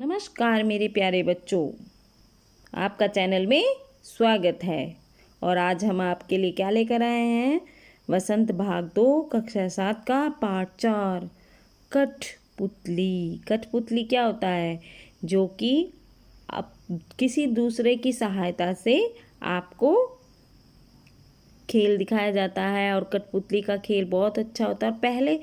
नमस्कार मेरे प्यारे बच्चों, आपका चैनल में स्वागत है। और आज हम आपके लिए क्या लेकर आए हैं? वसंत भाग 2 कक्षा 7 का पाठ 4 कठपुतली। कठपुतली क्या होता है? जो कि आप किसी दूसरे की सहायता से आपको खेल दिखाया जाता है। और कठपुतली का खेल बहुत अच्छा होता है। पहले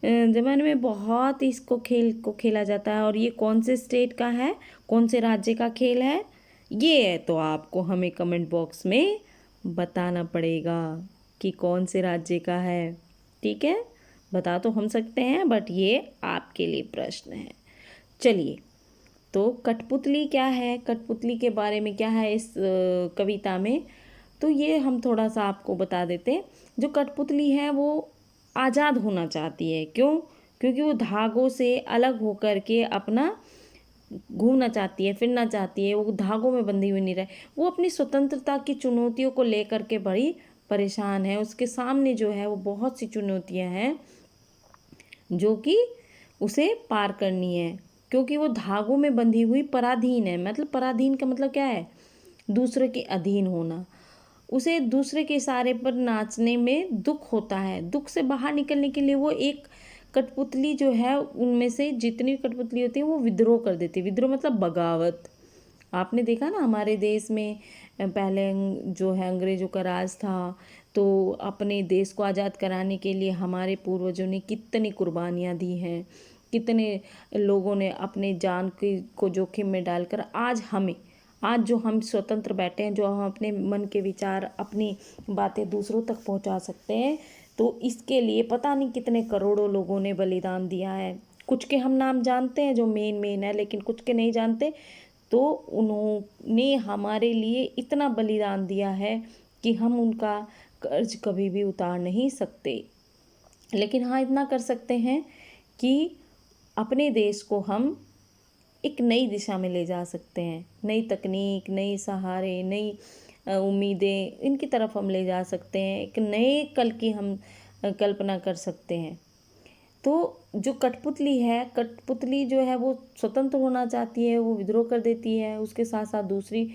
ज़माने में बहुत इसको खेल को खेला जाता है। और ये कौन से स्टेट का है, कौन से राज्य का खेल है, ये तो आपको हमें कमेंट बॉक्स में बताना पड़ेगा कि कौन से राज्य का है। ठीक है, बता तो हम सकते हैं, बट ये आपके लिए प्रश्न है। चलिए, तो कठपुतली क्या है, कठपुतली के बारे में क्या है इस कविता में, तो ये हम थोड़ा सा आपको बता देते हैं। जो कठपुतली है वो आज़ाद होना चाहती है। क्यों? क्योंकि वो धागों से अलग होकर के अपना घूमना चाहती है, फिरना चाहती है। वो धागों में बंधी हुई नहीं रहे। वो अपनी स्वतंत्रता की चुनौतियों को लेकर के बड़ी परेशान है। उसके सामने जो है वो बहुत सी चुनौतियां हैं जो कि उसे पार करनी है। क्योंकि वो धागों में बंधी हुई पराधीन है। मतलब पराधीन का मतलब क्या है? दूसरे के अधीन होना। उसे दूसरे के इशारे पर नाचने में दुख होता है। दुख से बाहर निकलने के लिए वो एक कठपुतली जो है, उनमें से जितनी कठपुतली होती है वो विद्रोह कर देती है। विद्रोह मतलब बगावत। आपने देखा ना, हमारे देश में पहले जो है अंग्रेजों का राज था, तो अपने देश को आज़ाद कराने के लिए हमारे पूर्वजों ने कितनी कुर्बानियाँ दी हैं। कितने लोगों ने अपने जान को जोखिम में डालकर आज जो हम स्वतंत्र बैठे हैं, जो हम अपने मन के विचार, अपनी बातें दूसरों तक पहुंचा सकते हैं, तो इसके लिए पता नहीं कितने करोड़ों लोगों ने बलिदान दिया है। कुछ के हम नाम जानते हैं जो मेन है, लेकिन कुछ के नहीं जानते। तो उन्होंने हमारे लिए इतना बलिदान दिया है कि हम उनका कर्ज कभी भी उतार नहीं सकते। लेकिन हाँ, इतना कर सकते हैं कि अपने देश को हम एक नई दिशा में ले जा सकते हैं। नई तकनीक, नई सहारे, नई उम्मीदें, इनकी तरफ हम ले जा सकते हैं। एक नए कल की हम कल्पना कर सकते हैं। तो जो कठपुतली है, कठपुतली जो है वो स्वतंत्र होना चाहती है। वो विद्रोह कर देती है। उसके साथ साथ दूसरी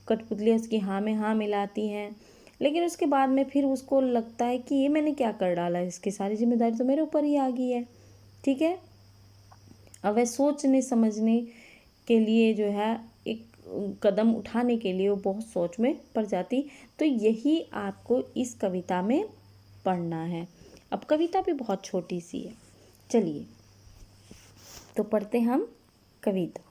कठपुतलियाँ उसकी हाँ में हाँ मिलाती हैं। लेकिन उसके बाद में फिर उसको लगता है कि ये मैंने क्या कर डाला, इसकी सारी जिम्मेदारी तो मेरे ऊपर ही आ गई है। ठीक है, अब वह सोचने समझने के लिए जो है एक कदम उठाने के लिए वो बहुत सोच में पड़ जाती। तो यही आपको इस कविता में पढ़ना है। अब कविता भी बहुत छोटी सी है। चलिए, तो पढ़ते हम कविता।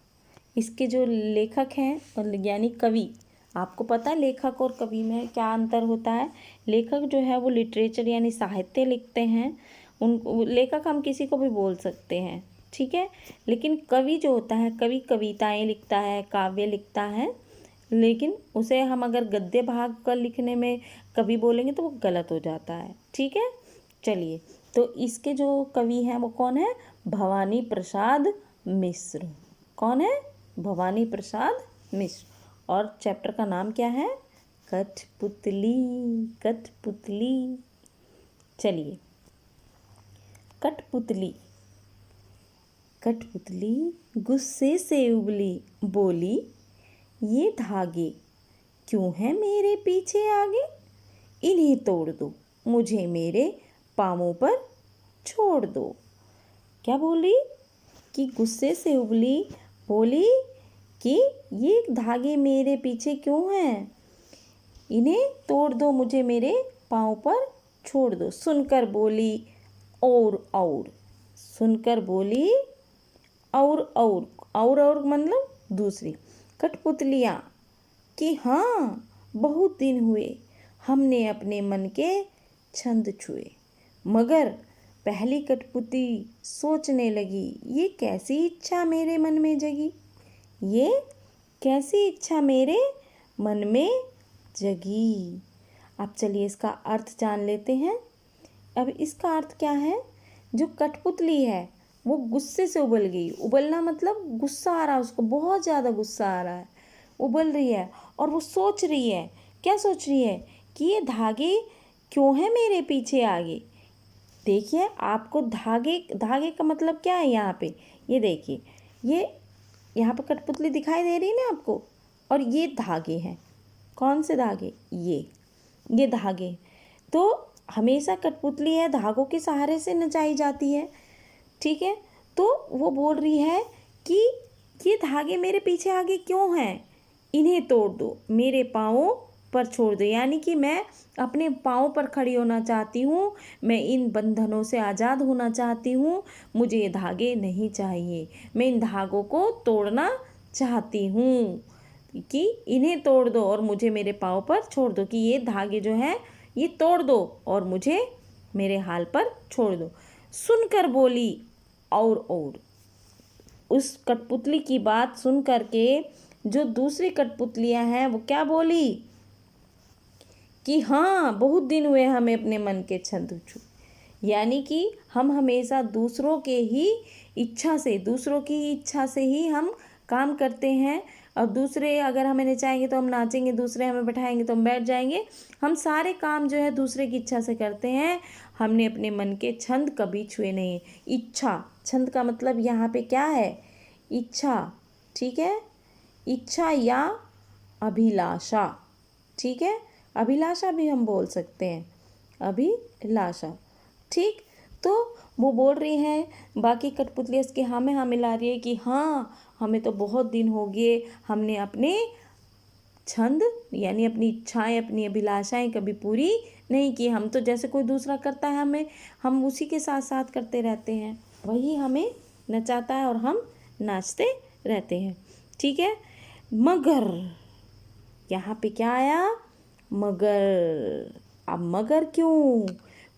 इसके जो लेखक हैं यानी कवि, आपको पता है लेखक और कवि में क्या अंतर होता है? लेखक जो है वो लिटरेचर यानी साहित्य लिखते हैं। उन लेखक हम किसी को भी बोल सकते हैं, ठीक है। लेकिन कवि जो होता है, कवि कविताएं लिखता है, काव्य लिखता है। लेकिन उसे हम अगर गद्य भाग का लिखने में कवि बोलेंगे तो वो गलत हो जाता है। ठीक है, चलिए, तो इसके जो कवि हैं वो कौन है? भवानी प्रसाद मिश्र। कौन है? भवानी प्रसाद मिश्र। और चैप्टर का नाम क्या है? कठपुतली। कठपुतली। चलिए, कठपुतली। कठपुतली गुस्से से उबली, बोली ये धागे क्यों हैं मेरे पीछे आगे? इन्हें तोड़ दो, मुझे मेरे पाँवों पर छोड़ दो। क्या बोली? कि गुस्से से उबली, बोली कि ये धागे मेरे पीछे क्यों हैं? इन्हें तोड़ दो, मुझे मेरे पाँव पर छोड़ दो। सुनकर बोली और सुनकर बोली और मतलब दूसरी कठपुतलियाँ कि हाँ, बहुत दिन हुए हमने अपने मन के छंद छुए। मगर पहली कठपुतली सोचने लगी, ये कैसी इच्छा मेरे मन में जगी? ये कैसी इच्छा मेरे मन में जगी? अब चलिए इसका अर्थ जान लेते हैं। अब इसका अर्थ क्या है? जो कठपुतली है वो गुस्से से उबल गई। उबलना मतलब गुस्सा आ रहा है उसको, बहुत ज़्यादा गुस्सा आ रहा है, उबल रही है। और वो सोच रही है, क्या सोच रही है? कि ये धागे क्यों हैं मेरे पीछे आगे। देखिए, आपको धागे का मतलब क्या है यहाँ पे, ये देखिए, ये यहाँ पर कठपुतली दिखाई दे रही है ना आपको, और ये धागे हैं। कौन से धागे? ये धागे। तो हमेशा कठपुतली है धागों के सहारे से नचाई जाती है, ठीक है। तो वो बोल रही है कि ये धागे मेरे पीछे आगे क्यों हैं, इन्हें तोड़ दो, मेरे पाँवों पर छोड़ दो। यानी कि मैं अपने पाँव पर खड़ी होना चाहती हूँ, मैं इन बंधनों से आज़ाद होना चाहती हूँ, मुझे ये धागे नहीं चाहिए, मैं इन धागों को तोड़ना चाहती हूँ कि इन्हें तोड़ दो और मुझे मेरे पाँव पर छोड़ दो, कि ये धागे जो हैं ये तोड़ दो और मुझे मेरे हाल पर छोड़ दो। सुनकर बोली और उस कठपुतली की बात सुन करके जो दूसरी कठपुतलियां हैं वो क्या बोली कि हाँ, बहुत दिन हुए हमें अपने मन के छंद छू। यानी कि हम हमेशा दूसरों की ही इच्छा से ही हम काम करते हैं, और दूसरे अगर हमें नचाएंगे तो हम नाचेंगे, दूसरे हमें बैठाएंगे तो हम बैठ जाएंगे। हम सारे काम जो है दूसरे की इच्छा से करते हैं, हमने अपने मन के छंद कभी छुए नहीं। इच्छा, छंद का मतलब यहाँ पे क्या है? इच्छा, ठीक है। इच्छा या अभिलाषा, ठीक है। अभिलाषा भी हम बोल सकते हैं, अभिलाषा, ठीक। तो वो बोल रही हैं, बाकी कठपुतलियाँ इसके हाँ में हाँ मिला रही है कि हाँ, हमें तो बहुत दिन हो गए, हमने अपने छंद यानी अपनी इच्छाएं, अपनी अभिलाषाएं कभी पूरी नहीं की। हम तो जैसे कोई दूसरा करता है हम उसी के साथ साथ करते रहते हैं, वही हमें नचाता है और हम नाचते रहते हैं, ठीक है। मगर यहाँ पे क्या आया? मगर। अब मगर क्यों?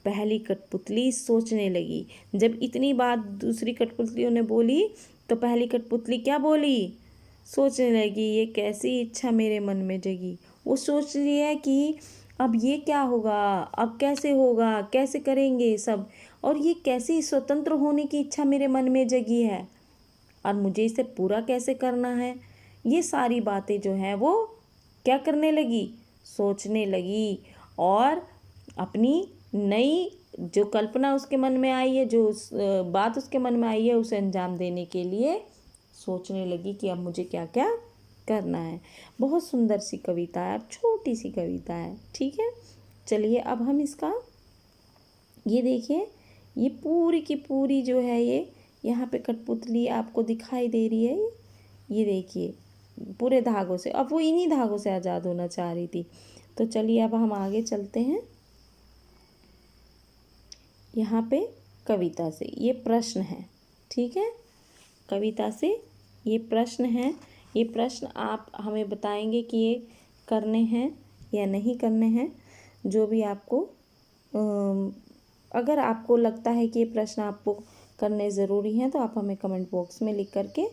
पहली कठपुतली सोचने लगी। जब इतनी बात दूसरी कठपुतलियों ने बोली तो पहली कठपुतली क्या बोली? सोचने लगी, ये कैसी इच्छा मेरे मन में जगी। वो सोच रही है कि अब ये क्या होगा, अब कैसे होगा, कैसे करेंगे सब, और ये कैसी स्वतंत्र होने की इच्छा मेरे मन में जगी है, और मुझे इसे पूरा कैसे करना है। ये सारी बातें जो हैं वो क्या करने लगी? सोचने लगी, और अपनी नई जो कल्पना उसके मन में आई है, जो बात उसके मन में आई है, उसे अंजाम देने के लिए सोचने लगी कि अब मुझे क्या क्या करना है। बहुत सुंदर सी कविता है, छोटी सी कविता है, ठीक है। चलिए अब हम इसका ये देखिए, ये पूरी की पूरी जो है ये यहाँ पे कठपुतली आपको दिखाई दे रही है। ये देखिए पूरे धागों से, अब वो इन्हीं धागों से आज़ाद होना चाह रही थी। तो चलिए अब हम आगे चलते हैं। यहाँ पे कविता से ये प्रश्न है, ठीक है। कविता से ये प्रश्न है, ये प्रश्न आप हमें बताएंगे कि ये करने हैं या नहीं करने हैं। जो भी आपको अगर आपको लगता है कि ये प्रश्न आपको करने ज़रूरी हैं तो आप हमें कमेंट बॉक्स में लिख करके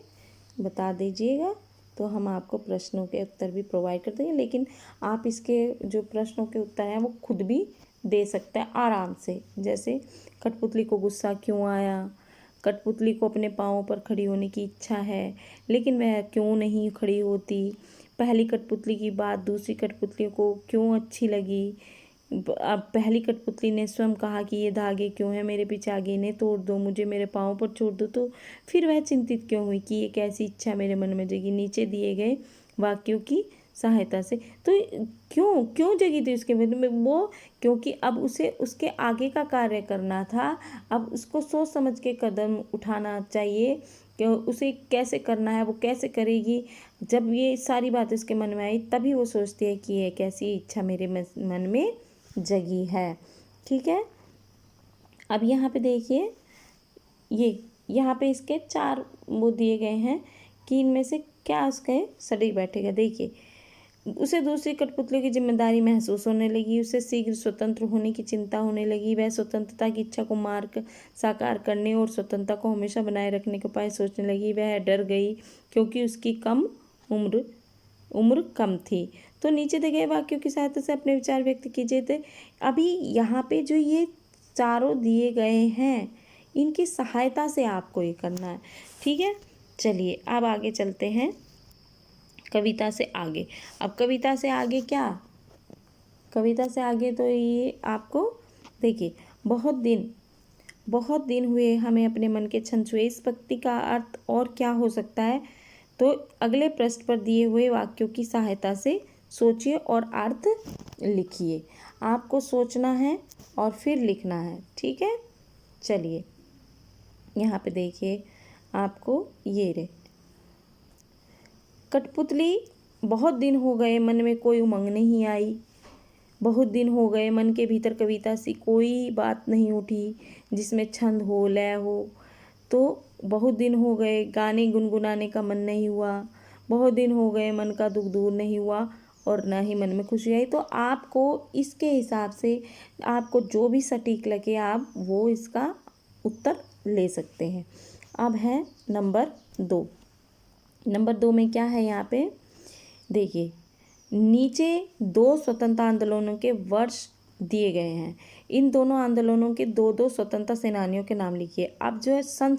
बता दीजिएगा, तो हम आपको प्रश्नों के उत्तर भी प्रोवाइड कर देंगे। लेकिन आप इसके जो प्रश्नों के उत्तर हैं वो खुद भी दे सकते हैं आराम से। जैसे कठपुतली को गुस्सा क्यों आया, कठपुतली को अपने पाँवों पर खड़ी होने की इच्छा है लेकिन वह क्यों नहीं खड़ी होती, पहली कठपुतली की बात दूसरी कठपुतलियों को क्यों अच्छी लगी, अब पहली कठपुतली ने स्वयं कहा कि ये धागे क्यों हैं मेरे पीछे आगे, इन्हें तोड़ दो, मुझे मेरे पाँव पर छोड़ दो, तो फिर वह चिंतित क्यों हुई कि ये कैसी इच्छा मेरे मन में जगी। नीचे दिए गए वाक्यों की सहायता से, तो क्यों क्यों जगी थी उसके मन में वो, क्योंकि अब उसे उसके आगे का कार्य करना था। अब उसको सोच समझ के कदम उठाना चाहिए कि उसे कैसे करना है, वो कैसे करेगी। जब ये सारी बातें उसके मन में आई तभी वो सोचती है कि ये कैसी इच्छा मेरे मन में जगी है, ठीक है। अब यहाँ पे देखिए, ये यहाँ पे इसके 4 वो दिए गए हैं कि इनमें से क्या उसके सटीक बैठेगा। देखिए, उसे दूसरी कठपुतलियों की जिम्मेदारी महसूस होने लगी, उसे शीघ्र स्वतंत्र होने की चिंता होने लगी। वह स्वतंत्रता की इच्छा को मार्ग साकार करने और स्वतंत्रता को हमेशा बनाए रखने के उपाय सोचने लगी। वह डर गई क्योंकि उसकी उम्र कम थी। तो नीचे दिए गए वाक्यों की सहायता से अपने विचार व्यक्त कीजिए। थे अभी यहाँ पे जो ये चारों दिए गए हैं इनकी सहायता से आपको ये करना है, ठीक है। चलिए अब आगे चलते हैं कविता से आगे। अब कविता से आगे क्या, कविता से आगे तो ये आपको देखिए, बहुत दिन हुए हमें अपने मन के छंद छुए। इस पंक्ति का अर्थ और क्या हो सकता है, तो अगले पृष्ठ पर दिए हुए वाक्यों की सहायता से सोचिए और अर्थ लिखिए। आपको सोचना है और फिर लिखना है, ठीक है। चलिए यहाँ पे देखिए, आपको ये रे, कठपुतली बहुत दिन हो गए मन में कोई उमंग नहीं आई, बहुत दिन हो गए मन के भीतर कविता सी कोई बात नहीं उठी जिसमें छंद हो लय हो। तो बहुत दिन हो गए गाने गुनगुनाने का मन नहीं हुआ, बहुत दिन हो गए मन का दुख दूर नहीं हुआ और ना ही मन में खुशी आई। तो आपको इसके हिसाब से आपको जो भी सटीक लगे आप वो इसका उत्तर ले सकते हैं। अब है नंबर 2। नंबर 2 में क्या है यहाँ पे देखिए, नीचे 2 स्वतंत्रता आंदोलनों के वर्ष दिए गए हैं। इन दोनों आंदोलनों के 2-2 स्वतंत्रता सेनानियों के नाम लिखिए। अब जो है सन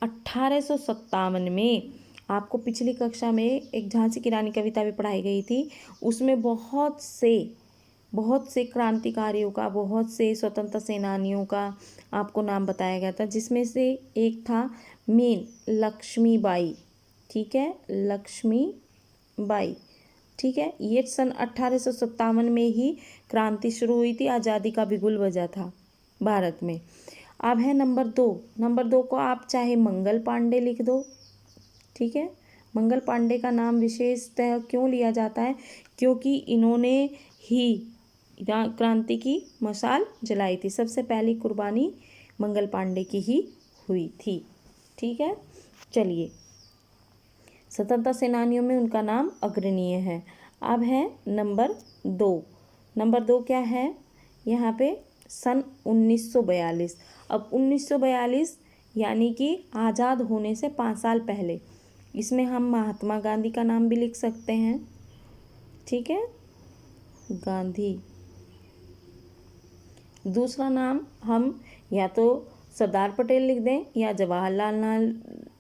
1857 में आपको पिछली कक्षा में एक झांसी की रानी कविता भी पढ़ाई गई थी। उसमें बहुत से क्रांतिकारियों का, बहुत से स्वतंत्रता सेनानियों का आपको नाम बताया गया था, जिसमें से एक था मेन लक्ष्मीबाई, ठीक है, लक्ष्मीबाई, ठीक है। ये सन 1857 में ही क्रांति शुरू हुई थी, आज़ादी का बिगुल बजा था भारत में। अब है नंबर 2। नंबर 2 को आप चाहे मंगल पांडे लिख दो, ठीक है। मंगल पांडे का नाम विशेषतः क्यों लिया जाता है, क्योंकि इन्होंने ही क्रांति की मशाल जलाई थी। सबसे पहली कुर्बानी मंगल पांडे की ही हुई थी, ठीक है। चलिए, स्वतंत्रता सेनानियों में उनका नाम अग्रणीय है। अब है नंबर 2। नंबर 2 क्या है यहाँ पे, सन 1942। अब 1942 यानी कि आज़ाद होने से 5 साल पहले। इसमें हम महात्मा गांधी का नाम भी लिख सकते हैं, ठीक है, गांधी। दूसरा नाम हम या तो सरदार पटेल लिख दें या जवाहरलाल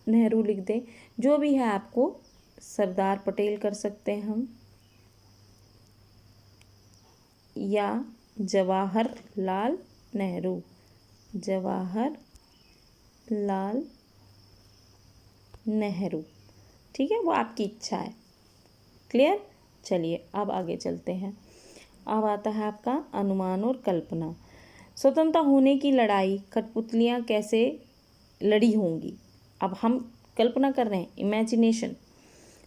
नेहरू लिख दें, जो भी है आपको सरदार पटेल कर सकते हैं हम, या जवाहरलाल नेहरू, जवाहरलाल नेहरू, ठीक है, वो आपकी इच्छा है। क्लियर। चलिए अब आगे चलते हैं। अब आता है आपका अनुमान और कल्पना। स्वतंत्रता होने की लड़ाई कठपुतलियाँ कैसे लड़ी होंगी। अब हम कल्पना कर रहे हैं, इमेजिनेशन।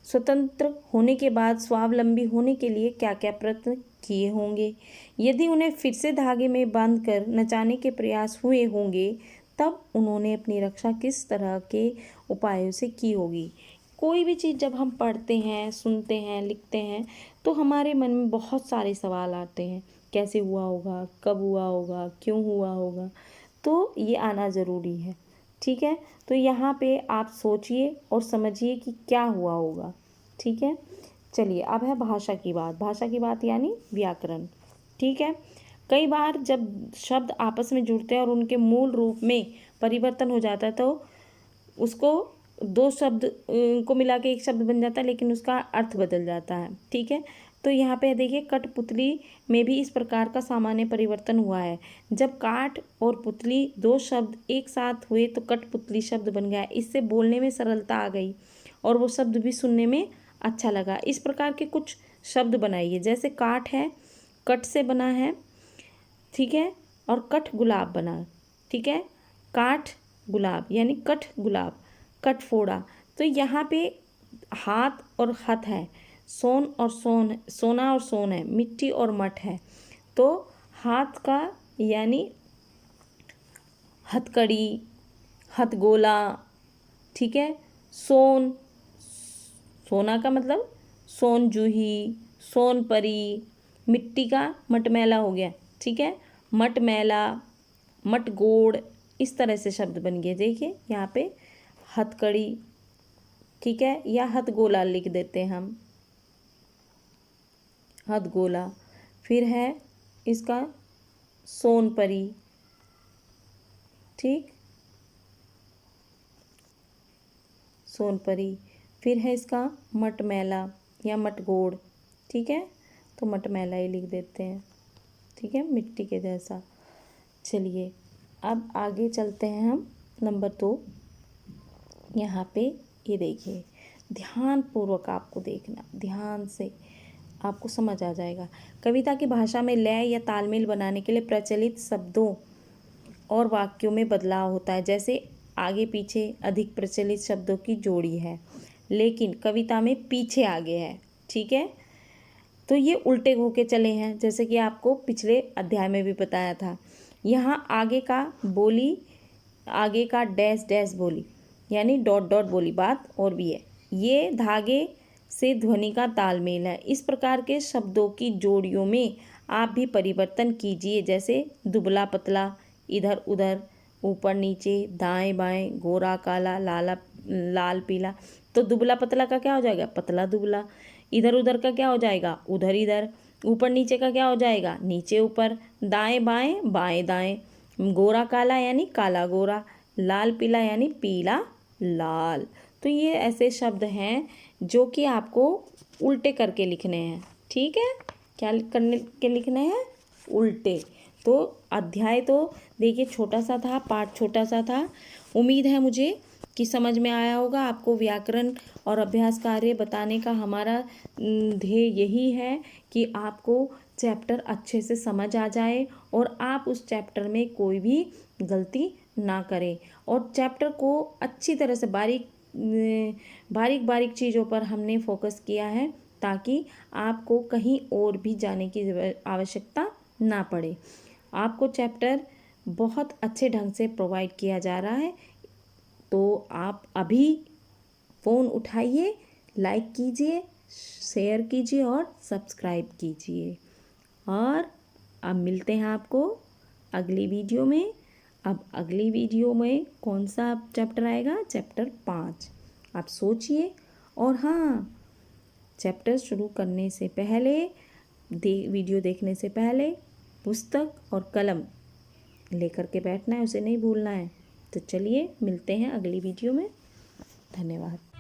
स्वतंत्र होने के बाद स्वावलंबी होने के लिए क्या क्या प्रयत्न किए होंगे। यदि उन्हें फिर से धागे में बांधकर नचाने के प्रयास हुए होंगे, तब उन्होंने अपनी रक्षा किस तरह के उपायों से की होगी। कोई भी चीज़ जब हम पढ़ते हैं, सुनते हैं, लिखते हैं, तो हमारे मन में बहुत सारे सवाल आते हैं। कैसे हुआ होगा, कब हुआ होगा, क्यों हुआ होगा, तो ये आना ज़रूरी है, ठीक है। तो यहाँ पे आप सोचिए और समझिए कि क्या हुआ होगा, ठीक है। चलिए अब है भाषा की बात। भाषा की बात यानी व्याकरण, ठीक है। कई बार जब शब्द आपस में जुड़ते हैं और उनके मूल रूप में परिवर्तन हो जाता है, तो उसको 2 शब्द को मिला के एक शब्द बन जाता है, लेकिन उसका अर्थ बदल जाता है, ठीक है। तो यहाँ पे देखिए, कठपुतली में भी इस प्रकार का सामान्य परिवर्तन हुआ है। जब काठ और पुतली 2 शब्द एक साथ हुए तो कठपुतली शब्द बन गया। इससे बोलने में सरलता आ गई और वो शब्द भी सुनने में अच्छा लगा। इस प्रकार के कुछ शब्द बनाइए। जैसे काठ है, कट से बना है, ठीक है, और कठ गुलाब बना, ठीक है। काठ गुलाब यानी कठ गुलाब, कठ फोड़ा। तो यहाँ पे हाथ और हथ है, सोन और सोन, सोना और सोन है, मिट्टी और मठ है। तो हाथ का यानी हथकड़ी, हथगोला, ठीक है। सोन, सोना का मतलब सोन जूही, सोन परी। मिट्टी का मटमैला हो गया, ठीक है, मटमैला, मटगोड़। इस तरह से शब्द बन गए। देखिए यहाँ पे हथकड़ी, ठीक है, या हथगोला लिख देते हैं हम, हथगोला। फिर है इसका सोनपरी, ठीक, सोनपरी। फिर है इसका मटमैला या मटगोड़, ठीक है, तो मटमैला ही लिख देते हैं, ठीक है, मिट्टी के जैसा। चलिए अब आगे चलते हैं हम। नंबर 2 यहाँ पे ये देखिए, ध्यानपूर्वक आपको देखना, ध्यान से आपको समझ आ जाएगा। कविता की भाषा में लय या तालमेल बनाने के लिए प्रचलित शब्दों और वाक्यों में बदलाव होता है। जैसे आगे पीछे अधिक प्रचलित शब्दों की जोड़ी है, लेकिन कविता में पीछे आगे है। ठीक है, तो ये उल्टे होके चले हैं, जैसे कि आपको पिछले अध्याय में भी बताया था। यहाँ आगे का बोली, आगे का डैश डैश बोली यानी डॉट डॉट बोली बात और भी है। ये धागे से ध्वनि का तालमेल है। इस प्रकार के शब्दों की जोड़ियों में आप भी परिवर्तन कीजिए, जैसे दुबला पतला, इधर उधर, ऊपर नीचे, दाएं बाएं, गोरा काला, लाल पीला। तो दुबला पतला का क्या हो जाएगा? पतला दुबला। इधर उधर का क्या हो जाएगा? उधर इधर। ऊपर नीचे का क्या हो जाएगा? नीचे ऊपर। दाएं बाएं, बाएं दाएं। गोरा काला यानी काला गोरा, लाल पीला यानी पीला लाल। तो ये ऐसे शब्द हैं जो कि आपको उल्टे करके लिखने हैं। ठीक है, क्या करने के लिखने हैं? उल्टे। तो अध्याय तो देखिए छोटा सा था, पाठ छोटा सा था। उम्मीद है मुझे कि समझ में आया होगा। आपको व्याकरण और अभ्यास कार्य बताने का हमारा ध्येय यही है कि आपको चैप्टर अच्छे से समझ आ जाए और आप उस चैप्टर में कोई भी गलती ना करें। और चैप्टर को अच्छी तरह से बारीक बारीक चीज़ों पर हमने फोकस किया है, ताकि आपको कहीं और भी जाने की आवश्यकता ना पड़े। आपको चैप्टर बहुत अच्छे ढंग से प्रोवाइड किया जा रहा है। तो आप अभी फ़ोन उठाइए, लाइक कीजिए, शेयर कीजिए और सब्सक्राइब कीजिए। और अब मिलते हैं आपको अगली वीडियो में। अब अगली वीडियो में कौन सा चैप्टर आएगा? चैप्टर 5। आप सोचिए। और हाँ, चैप्टर शुरू करने से पहले, वीडियो देखने से पहले पुस्तक और कलम लेकर के बैठना है, उसे नहीं भूलना है। तो चलिए मिलते हैं अगली वीडियो में। धन्यवाद।